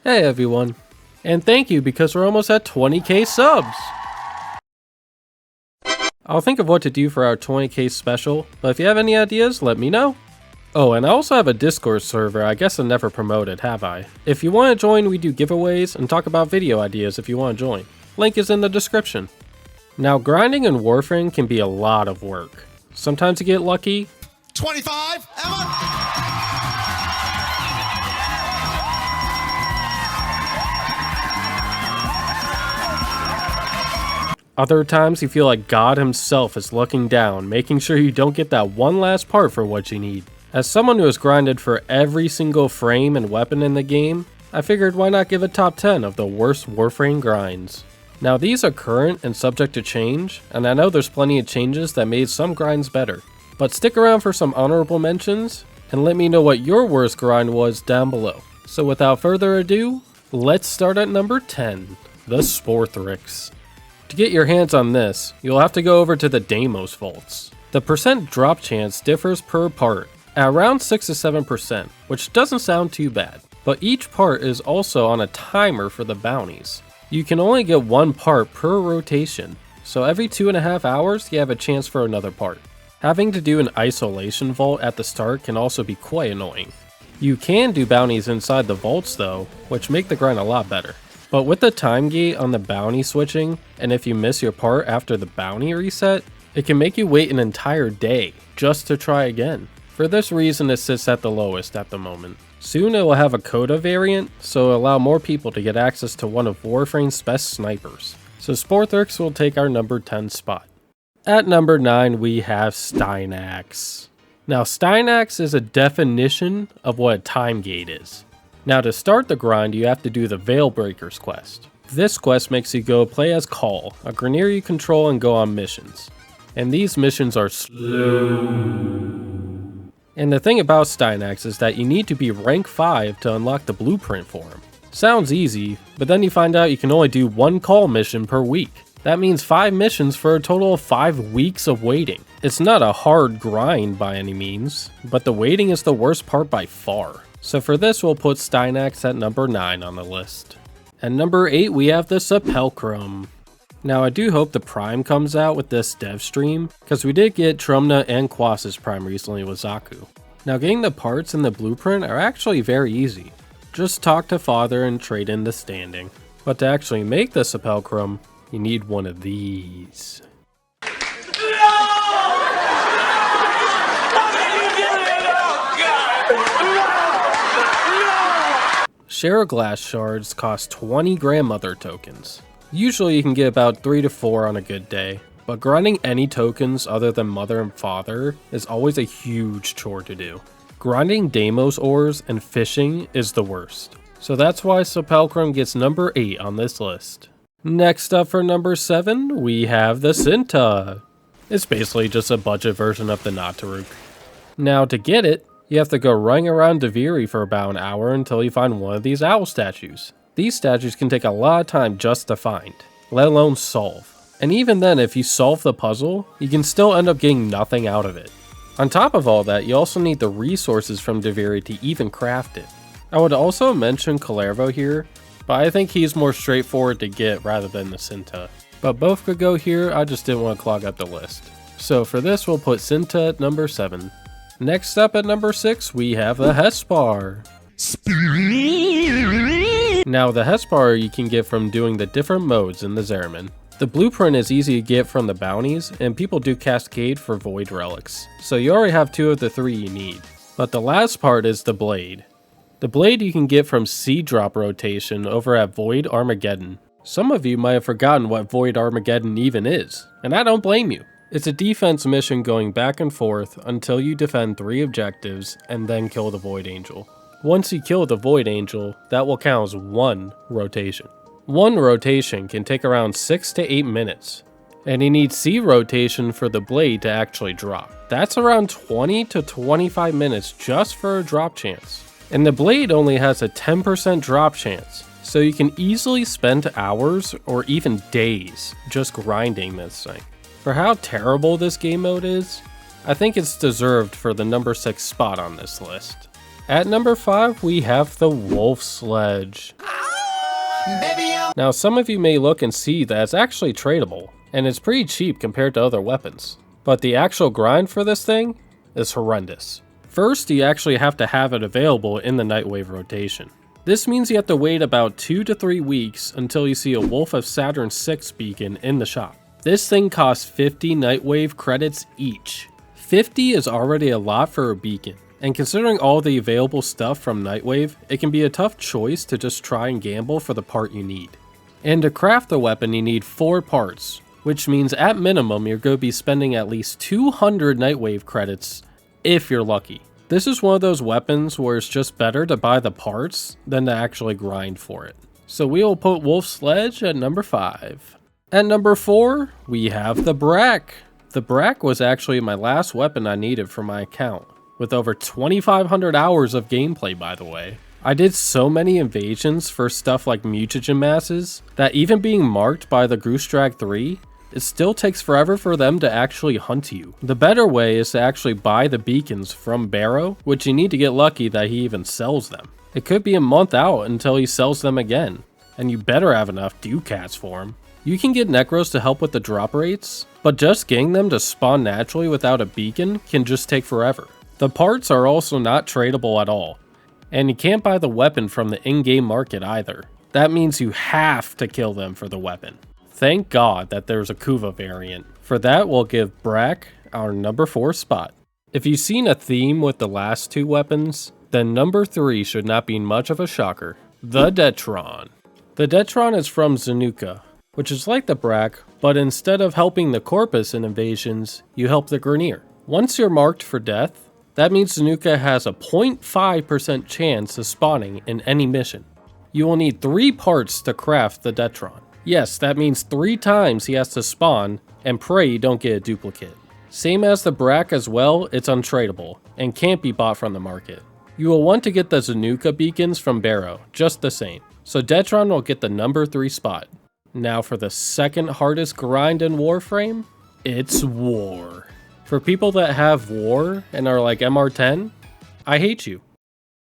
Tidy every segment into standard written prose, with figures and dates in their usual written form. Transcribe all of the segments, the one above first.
Hey everyone, and thank you because we're almost at 20k subs! I'll think of what to do for our 20k special, but if you have any ideas, let me know. Oh, and I also have a Discord server. I guess I never promoted, have I? If you want to join, we do giveaways and talk about video ideas if you want to join. Link is in the description. Now, grinding in Warframe can be a lot of work. Sometimes you get lucky. 25, Emma! Other times you feel like God himself is looking down, making sure you don't get that one last part for what you need. As someone who has grinded for every single frame and weapon in the game, I figured why not give a top 10 of the worst Warframe grinds. Now these are current and subject to change, and I know there's plenty of changes that made some grinds better. But stick around for some honorable mentions, and let me know what your worst grind was down below. So without further ado, let's start at number 10, the Sporthrix. To get your hands on this, you'll have to go over to the Deimos vaults. The percent drop chance differs per part, at around 6 to 7%, which doesn't sound too bad. But each part is also on a timer for the bounties. You can only get one part per rotation, so every 2.5 hours you have a chance for another part. Having to do an isolation vault at the start can also be quite annoying. You can do bounties inside the vaults though, which make the grind a lot better. But with the time gate on the bounty switching, and if you miss your part after the bounty reset, it can make you wait an entire day just to try again. For this reason it sits at the lowest at the moment. Soon it will have a coda variant, so it'll allow more people to get access to one of Warframe's best snipers. So Sporthrix will take our number 10 spot. At number 9 we have Stynax. Now Stynax is a definition of what a time gate is. Now to start the grind you have to do the Veilbreakers quest. This quest makes you go play as Call, a Grineer you control and go on missions. And these missions are slow. And the thing about Stynax is that you need to be rank 5 to unlock the blueprint for him. Sounds easy, but then you find out you can only do one call mission per week. That means 5 missions for a total of 5 weeks of waiting. It's not a hard grind by any means, but the waiting is the worst part by far. So for this we'll put Stynax at number 9 on the list. At number 8 we have the Sepulchrum. Now I do hope the Prime comes out with this dev stream, because we did get Trumna and Quas's Prime recently with Zaku. Now getting the parts in the blueprint are actually very easy. Just talk to Father and trade in the standing. But to actually make the Sepulchrum, you need one of these. Share glass shards cost 20 grandmother tokens. Usually you can get about 3 to 4 on a good day, but grinding any tokens other than mother and father is always a huge chore to do. Grinding Deimos ores and fishing is the worst. So that's why Sepulchrum gets number 8 on this list. Next up for number 7, we have the Cinta. It's basically just a budget version of the Nataruk. Now to get it, you have to go running around Deviri for about an hour until you find one of these owl statues. These statues can take a lot of time just to find, let alone solve. And even then, if you solve the puzzle, you can still end up getting nothing out of it. On top of all that, you also need the resources from Deviri to even craft it. I would also mention Kalervo here, but I think he's more straightforward to get rather than the Cinta. But both could go here, I just didn't want to clog up the list. So for this we'll put Cinta at number 7. Next up at number 6, we have the Hespar. Now the Hespar you can get from doing the different modes in the Zeraman. The blueprint is easy to get from the bounties, and people do Cascade for Void Relics, so you already have 2 of the 3 you need. But the last part is the Blade. The Blade you can get from Seed Drop rotation over at Void Armageddon. Some of you might have forgotten what Void Armageddon even is, and I don't blame you. It's a defense mission going back and forth until you defend 3 objectives and then kill the Void Angel. Once you kill the Void Angel, that will count as 1 rotation. 1 rotation can take around 6 to 8 minutes, and you need C rotation for the blade to actually drop. That's around 20 to 25 minutes just for a drop chance. And the blade only has a 10% drop chance, so you can easily spend hours or even days just grinding this thing. For how terrible this game mode is, I think it's deserved for the number 6 spot on this list. At number 5, we have the Wolf Sledge. Baby, I'm Now, some of you may look and see that it's actually tradable, and it's pretty cheap compared to other weapons. But the actual grind for this thing is horrendous. First, you actually have to have it available in the Nightwave rotation. This means you have to wait about 2 to 3 weeks until you see a Wolf of Saturn 6 beacon in the shop. This thing costs 50 Nightwave credits each. 50 is already a lot for a beacon, and considering all the available stuff from Nightwave, it can be a tough choice to just try and gamble for the part you need. And to craft the weapon you need 4 parts, which means at minimum you're going to be spending at least 200 Nightwave credits if you're lucky. This is one of those weapons where it's just better to buy the parts than to actually grind for it. So we will put Wolf Sledge at number 5. At number 4, we have the Brack. The Brack was actually my last weapon I needed for my account, with over 2,500 hours of gameplay, by the way. I did so many invasions for stuff like mutagen masses that even being marked by the Goose Drag 3, it still takes forever for them to actually hunt you. The better way is to actually buy the beacons from Barrow, which you need to get lucky that he even sells them. It could be a month out until he sells them again, and you better have enough Ducats for him. You can get Necros to help with the drop rates, but just getting them to spawn naturally without a beacon can just take forever. The parts are also not tradable at all, and you can't buy the weapon from the in-game market either. That means you have to kill them for the weapon. Thank God that there's a Kuva variant. For that, we'll give Brack our number 4 spot. If you've seen a theme with the last 2 weapons, then number 3 should not be much of a shocker. The Detron. The Detron is from Zanuka, which is like the Brack, but instead of helping the Corpus in invasions, you help the Grineer. Once you're marked for death, that means Zanuka has a 0.5% chance of spawning in any mission. You will need 3 parts to craft the Detron. Yes, that means 3 times he has to spawn, and pray you don't get a duplicate. Same as the Brack as well, it's untradeable, and can't be bought from the market. You will want to get the Zanuka beacons from Barrow, just the same. So Detron will get the number 3 spot. Now for the second hardest grind in Warframe, it's War. For people that have War and are like MR10, I hate you.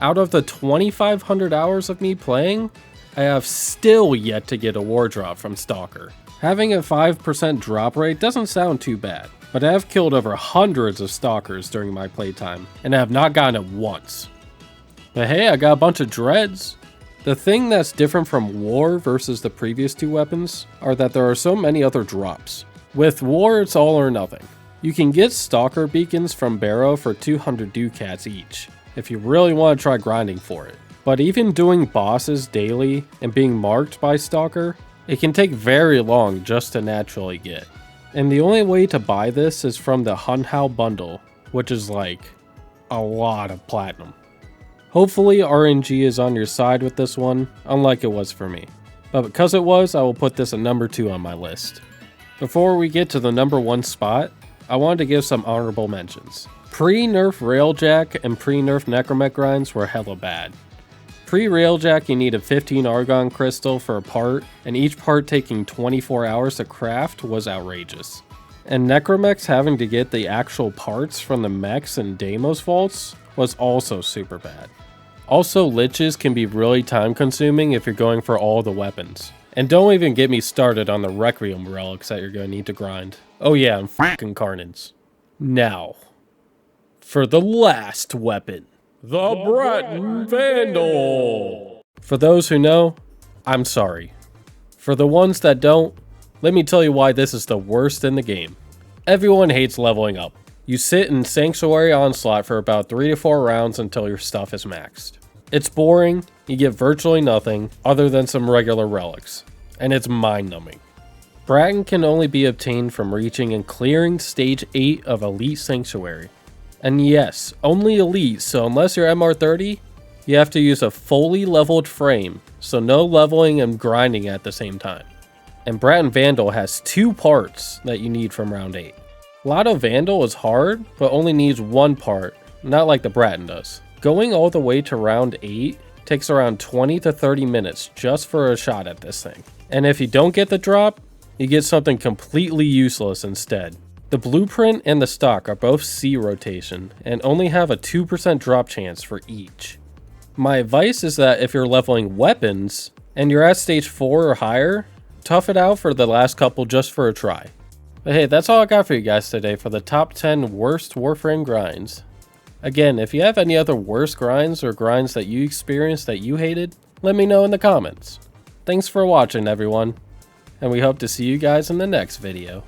Out of the 2,500 hours of me playing, I have still yet to get a War drop from Stalker. Having a 5% drop rate doesn't sound too bad, but I have killed over hundreds of Stalkers during my playtime, and I have not gotten it once. But hey, I got a bunch of dreads. The thing that's different from War versus the previous 2 weapons are that there are so many other drops. With War, it's all or nothing. You can get Stalker beacons from Barrow for 200 Ducats each, if you really want to try grinding for it. But even doing bosses daily and being marked by Stalker, it can take very long just to naturally get. And the only way to buy this is from the Hunhao bundle, which is like a lot of platinum. Hopefully RNG is on your side with this one, unlike it was for me. But because it was, I will put this at number 2 on my list. Before we get to the number 1 spot, I wanted to give some honorable mentions. Pre-nerf Railjack and pre-nerf Necromech grinds were hella bad. Pre-Railjack you needed 15 Argon Crystal for a part, and each part taking 24 hours to craft was outrageous. And Necromechs having to get the actual parts from the mechs and Deimos vaults was also super bad. Also, liches can be really time consuming if you're going for all the weapons. And don't even get me started on the Requiem relics that you're going to need to grind. Oh yeah, and fucking Carnage. Now, for the last weapon. The Breton Vandal! For those who know, I'm sorry. For the ones that don't, let me tell you why this is the worst in the game. Everyone hates leveling up. You sit in Sanctuary Onslaught for about 3 to 4 rounds until your stuff is maxed. It's boring, you get virtually nothing other than some regular relics, and it's mind-numbing. Breton can only be obtained from reaching and clearing stage 8 of Elite Sanctuary. And yes, only Elite, so unless you're MR30, you have to use a fully leveled frame, so no leveling and grinding at the same time. And Breton Vandal has 2 parts that you need from round 8. Lotto Vandal is hard, but only needs 1 part, not like the Breton does. Going all the way to round 8 takes around 20 to 30 minutes just for a shot at this thing. And if you don't get the drop, you get something completely useless instead. The blueprint and the stock are both C rotation and only have a 2% drop chance for each. My advice is that if you're leveling weapons, and you're at stage 4 or higher, tough it out for the last couple just for a try. But hey, that's all I got for you guys today for the top 10 worst Warframe grinds. Again, if you have any other worst grinds or grinds that you experienced that you hated, let me know in the comments. Thanks for watching everyone, and we hope to see you guys in the next video.